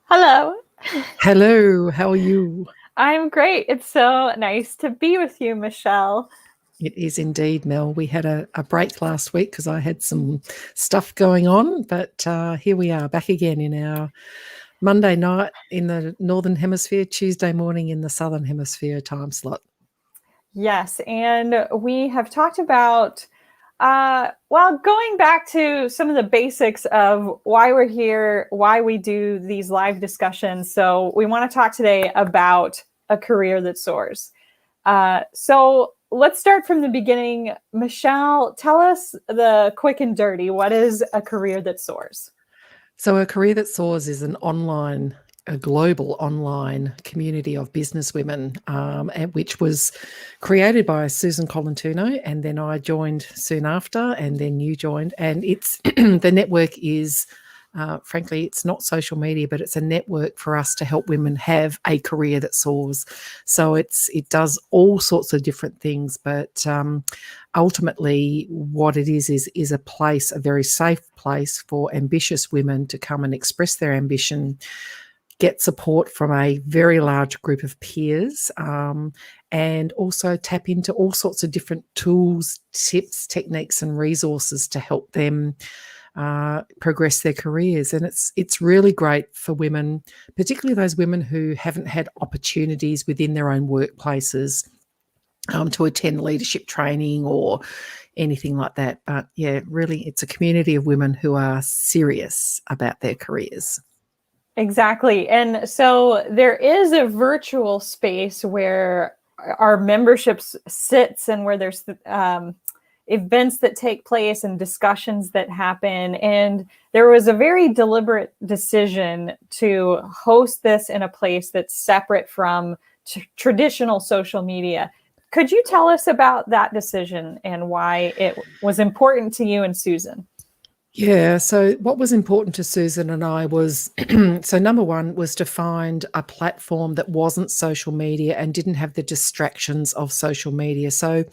Hello. Hello, how are you? I'm great. It's so nice to be with you, Michelle. It is indeed, Mel. We had a break last week because I had some stuff going on, but here we are back again in our Monday night in the Northern Hemisphere, Tuesday morning in the Southern Hemisphere time slot. Yes, and we have talked about, going back to some of the basics of why we're here, why we do these live discussions. So, we want to talk today about a career that soars. So, let's start from the beginning. Michelle, tell us the quick and dirty. What is a career that soars? So, a career that soars is a global online community of business women, which was created by Susan Colantuno, and then I joined soon after, and then you joined, and it's the network is. Frankly, it's not social media, but it's a network for us to help women have a career that soars. So it does all sorts of different things, but ultimately, what it is a place, a very safe place for ambitious women to come and express their ambition, get support from a very large group of peers, and also tap into all sorts of different tools, tips, techniques, and resources to help them progress their careers. And it's really great for women, particularly those women who haven't had opportunities within their own workplaces to attend leadership training or anything like that. But yeah, really, it's a community of women who are serious about their careers. Exactly. And so there is a virtual space where our memberships sits and where there's events that take place and discussions that happen. And there was a very deliberate decision to host this in a place that's separate from traditional social media. Could you tell us about that decision and why it was important to you and Susan? Yeah, so what was important to Susan and I was so number one was to find a platform that wasn't social media and didn't have the distractions of social media. So,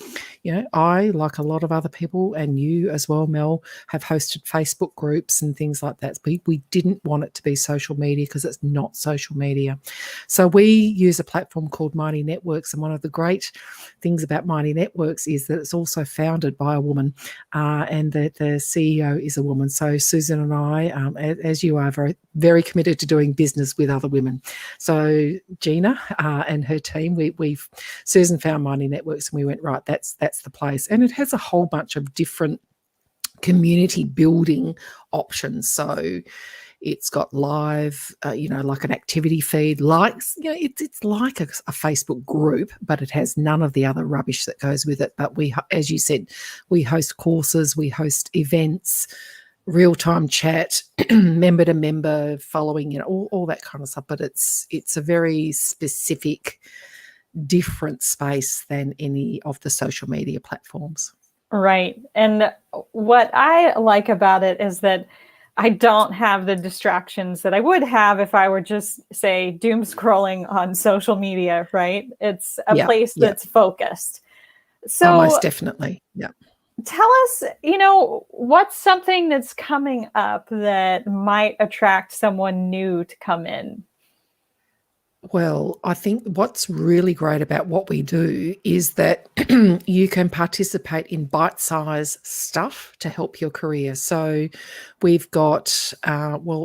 I, like a lot of other people, and you as well, Mel, have hosted Facebook groups and things like that. We didn't want it to be social media because it's not social media. So we use a platform called Mighty Networks, and one of the great things about Mighty Networks is that it's also founded by a woman, and the CEO is a woman. So Susan and I, as you are, very, very committed to doing business with other women. So Gina and her team, we've Susan found Mighty Networks, and we went, right, that's the place. And it has a whole bunch of different community building options. So it's got live, like an activity feed, likes, it's like a Facebook group, but it has none of the other rubbish that goes with it. But we, as you said, we host courses, we host events, real-time chat, member to member following, all that kind of stuff. But it's a very specific, different space than any of the social media platforms. Right. And what I like about it is that I don't have the distractions that I would have if I were just, say, doom scrolling on social media, right? It's a Yeah, place yeah. that's focused. Oh, So most definitely. Yeah. tell us, what's something that's coming up that might attract someone new to come in? Well, I think what's really great about what we do is that you can participate in bite-sized stuff to help your career. So we've got,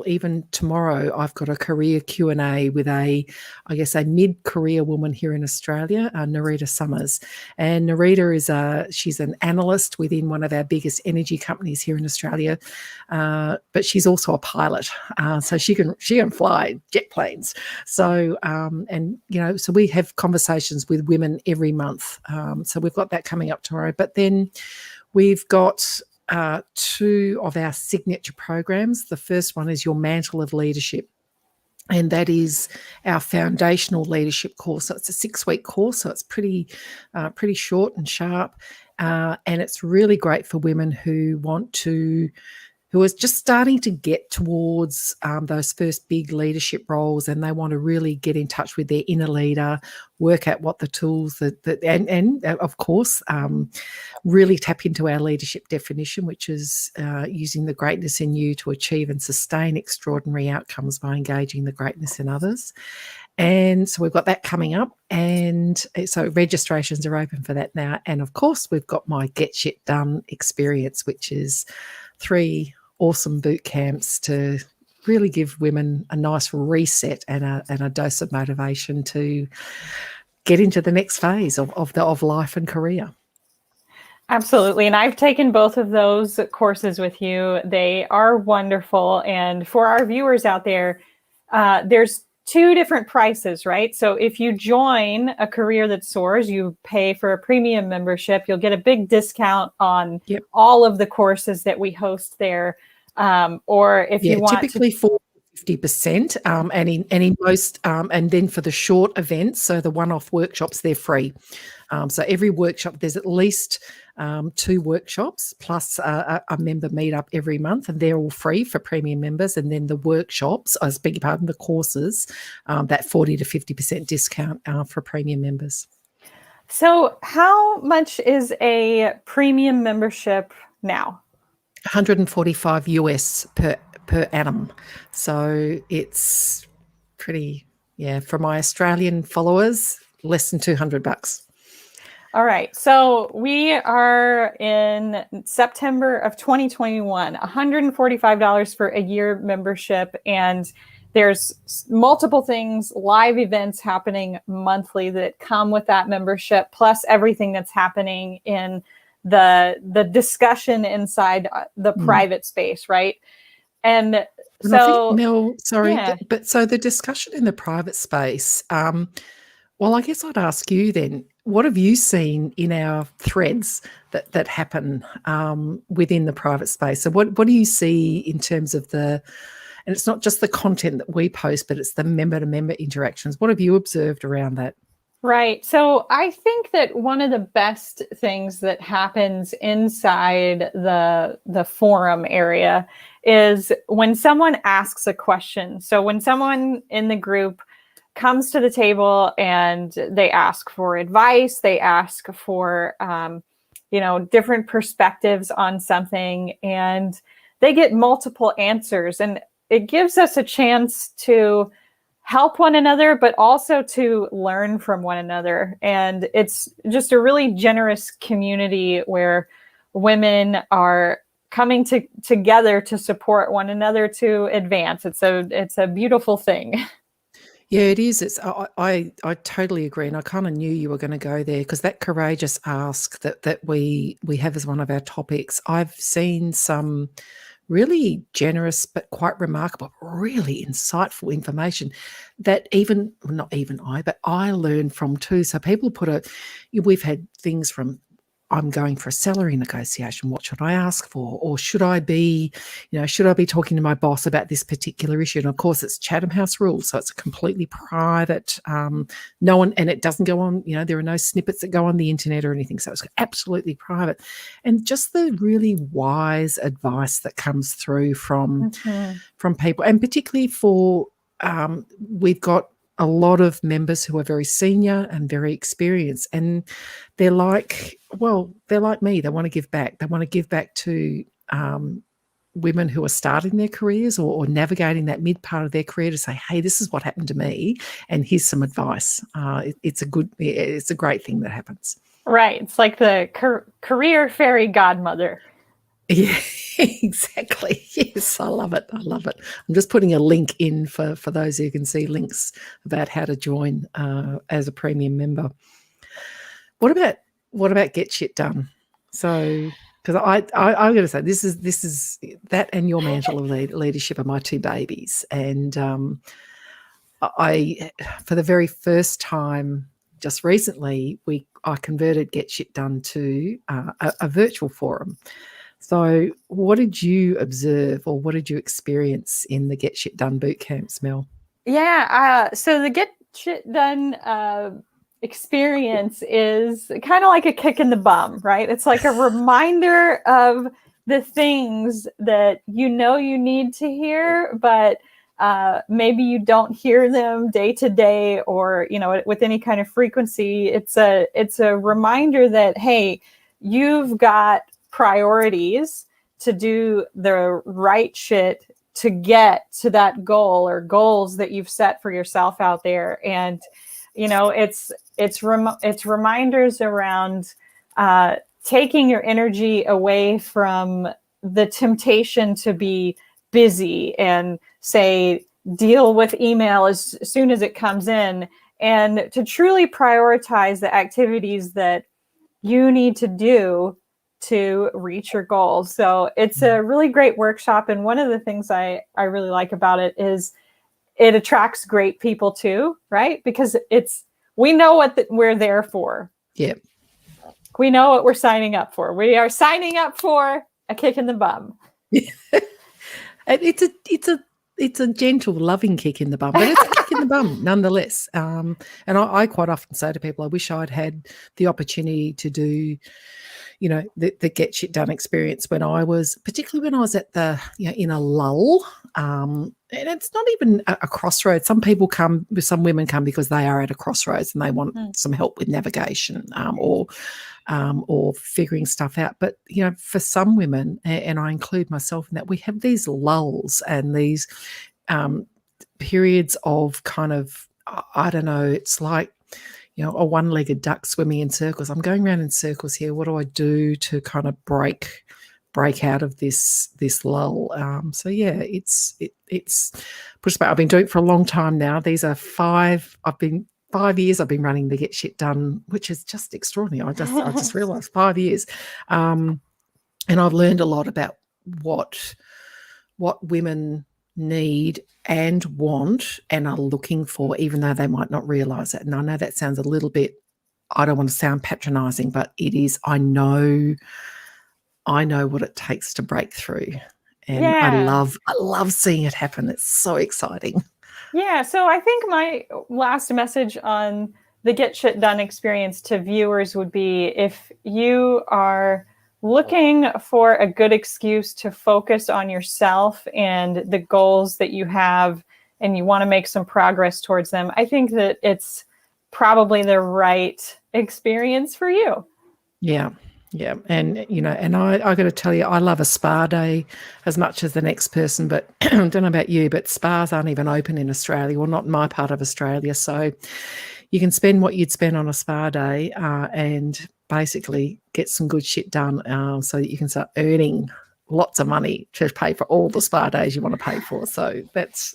even tomorrow, I've got a career Q&A with I guess, a mid-career woman here in Australia, Narita Summers. And Narita she's an analyst within one of our biggest energy companies here in Australia, but she's also a pilot. So she can fly jet planes. So so we have conversations with women every month. So we've got that coming up tomorrow. But then we've got two of our signature programs. The first one is your Mantle of Leadership. And that is our foundational leadership course. So it's a 6-week course. So it's pretty short and sharp. And it's really great for women who who are just starting to get towards those first big leadership roles, and they want to really get in touch with their inner leader, work out what the tools and of course, really tap into our leadership definition, which is using the greatness in you to achieve and sustain extraordinary outcomes by engaging the greatness in others. And so we've got that coming up. And so registrations are open for that now. And of course, we've got my Get Shit Done experience, which is 3 awesome boot camps to really give women a nice reset and a dose of motivation to get into the next phase of life and career. Absolutely. And I've taken both of those courses with you. They are wonderful. And for our viewers out there, there's 2 different prices, right? So if you join a Career That Soars, you pay for a premium membership. You'll get a big discount on all of the courses that we host there. Or if you want typically for 50%, and in most, and then for the short events, so the one-off workshops, they're free. So every workshop, there's at least 2 workshops plus a member meetup every month, and they're all free for premium members. And then the workshops, I beg your pardon, the courses, that 40 to 50% discount for premium members. So how much is a premium membership now? $145 US per annum. So it's pretty, for my Australian followers, less than $200. All right. So we are in September of 2021, $145 for a year membership. And there's multiple things, live events happening monthly that come with that membership, plus everything that's happening in the discussion inside the private space, right? And so, I think, Mel, sorry, but so the discussion in the private space, well, I guess I'd ask you then, what have you seen in our threads that happen within the private space? So what do you see in terms of and it's not just the content that we post, but it's the member-to-member interactions. What have you observed around that? Right. So I think that one of the best things that happens inside the forum area is when someone asks a question. So when someone in the group comes to the table and they ask for advice, they ask for, different perspectives on something, and they get multiple answers. And it gives us a chance to help one another, but also to learn from one another. And it's just a really generous community where women are coming together to support one another to advance. It's a beautiful thing. Yeah, it is. I totally agree, and I kind of knew you were going to go there, because that courageous ask that we have as one of our topics. I've seen some really generous but quite remarkable, really insightful information that but I learned from too. So people we've had things from, I'm going for a salary negotiation. What should I ask for? Or should I be talking to my boss about this particular issue? And of course, it's Chatham House rules, so it's completely private. No one, and it doesn't go on. There are no snippets that go on the internet or anything. So it's absolutely private. And just the really wise advice that comes through from people, and particularly for we've got a lot of members who are very senior and very experienced, and they're like me. They want to give back. They want to give back to women who are starting their careers or navigating that mid part of their career, to say, hey, this is what happened to me, and here's some advice. It's a great thing that happens. Right. It's like the career fairy godmother. Yeah, exactly. Yes, I love it. I'm just putting a link in for those who can see links about how to join as a premium member. What about Get Shit Done? So, because I'm going to say this is that and your mantle of leadership are my 2 babies, and I, for the very first time, just recently, I converted Get Shit Done to a virtual forum. So what did you observe, or what did you experience in the Get Shit Done boot camps, Mel? Yeah. So the Get Shit Done experience is kind of like a kick in the bum, right? It's like a reminder of the things that you need to hear, but maybe you don't hear them day to day, or with any kind of frequency. It's a reminder that, hey, you've got priorities to do the right shit to get to that goal or goals that you've set for yourself out there. And it's reminders around taking your energy away from the temptation to be busy and say deal with email as soon as it comes in, and to truly prioritize the activities that you need to do to reach your goals. So it's a really great workshop. And one of the things I really like about it is it attracts great people too, right? Because we know what we're there for. Yeah. We know what we're signing up for. We are signing up for a kick in the bum. It's a gentle, loving kick in the bum, but it's a kick in the bum nonetheless. And I quite often say to people, I wish I'd had the opportunity to do, the get shit done experience particularly when I was at in a lull. And it's not even a crossroads. Some women come because they are at a crossroads and they want some help with navigation, or figuring stuff out. But, for some women, and I include myself in that, we have these lulls and these periods of kind of, I don't know, it's like, a one-legged duck swimming in circles. I'm going around in circles here. What do I do to kind of break out of this lull? So yeah, it's pushed back. I've been doing it for a long time now. These are 5 years I've been running the Get Shit Done, which is just extraordinary. I just realized 5 years. And I've learned a lot about what women need and want and are looking for, even though they might not realize it. And I know that sounds a little bit, I don't want to sound patronizing, but it is. I know what it takes to break through. And I love seeing it happen. It's so exciting. Yeah. So I think my last message on the Get Shit Done experience to viewers would be, if you are looking for a good excuse to focus on yourself and the goals that you have, and you want to make some progress towards them, I think that it's probably the right experience for you. Yeah. Yeah. And, and I got to tell you, I love a spa day as much as the next person, but I don't know about you, but spas aren't even open in Australia. Well, not in my part of Australia. So you can spend what you'd spend on a spa day and basically get some good shit done so that you can start earning lots of money to pay for all the spa days you want to pay for. So that's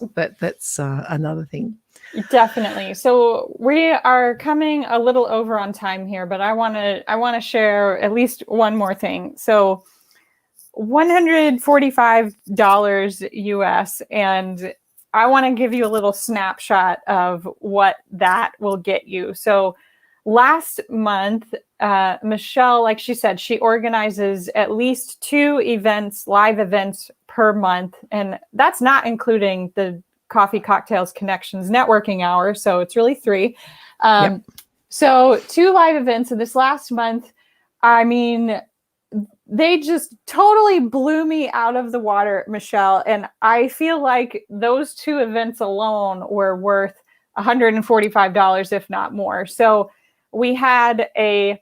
another thing. Definitely. So we are coming a little over on time here, but I want to share at least one more thing. So $145 US, and I want to give you a little snapshot of what that will get you. So last month, Michelle, like she said, she organizes at least 2 events, live events per month. And that's not including the Coffee, Cocktails, Connections networking hour. So it's really 3. Yep. So 2 live events. And this last month, I mean, they just totally blew me out of the water, Michelle. And I feel like those 2 events alone were worth $145, if not more. So we had a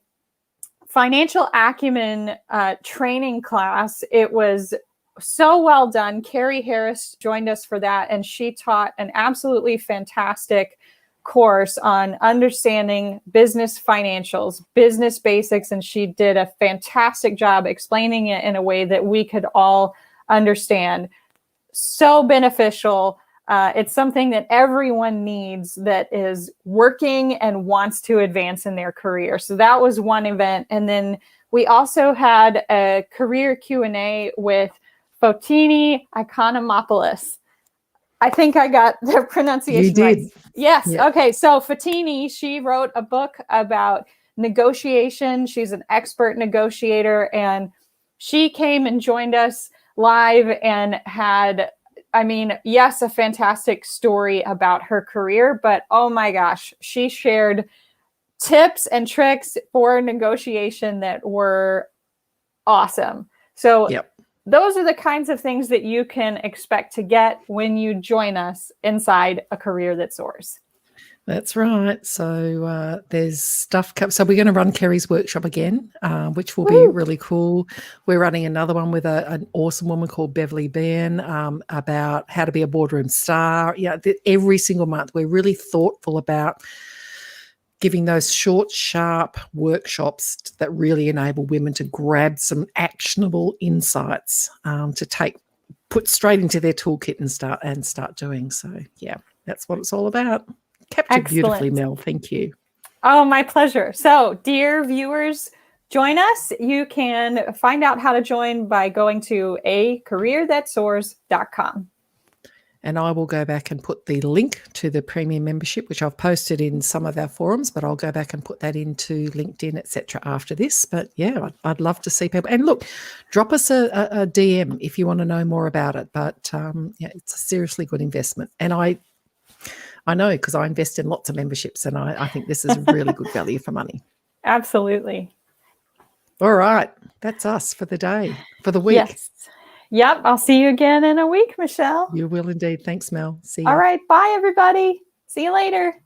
financial acumen training class. It was so well done. Carrie Harris joined us for that, and she taught an absolutely fantastic course on understanding business financials, business basics, and she did a fantastic job explaining it in a way that we could all understand. So beneficial. It's something that everyone needs that is working and wants to advance in their career. So that was one event. And then we also had a career Q&A with Fotini Economopoulos. I think I got the pronunciation right. Yes. Yep. Okay. So Fotini, she wrote a book about negotiation. She's an expert negotiator, and she came and joined us live and had, I mean, yes, a fantastic story about her career, but oh my gosh, she shared tips and tricks for negotiation that were awesome. So Yep. those are the kinds of things that you can expect to get when you join us inside A Career That Soars. That's right. So there's stuff. So we're going to run Kerry's workshop again, which will be really cool. We're running another one with an awesome woman called Beverly Bean about how to be a boardroom star. Yeah, every single month we're really thoughtful about giving those short, sharp workshops that really enable women to grab some actionable insights to put straight into their toolkit and start doing. So yeah, that's what it's all about. Captured beautifully, Mel. Thank you. Oh, my pleasure. So, dear viewers, join us. You can find out how to join by going to acareerthatsoars.com. And I will go back and put the link to the premium membership, which I've posted in some of our forums, but I'll go back and put that into LinkedIn, etc. after this. But yeah, I'd love to see people. And look, drop us a DM if you want to know more about it. But yeah, it's a seriously good investment. And I know because I invest in lots of memberships, and I think this is really good value for money. Absolutely. All right. That's us for the day, for the week. Yes. Yep. I'll see you again in a week, Michelle. You will indeed. Thanks, Mel. See you. All right. Bye, everybody. See you later.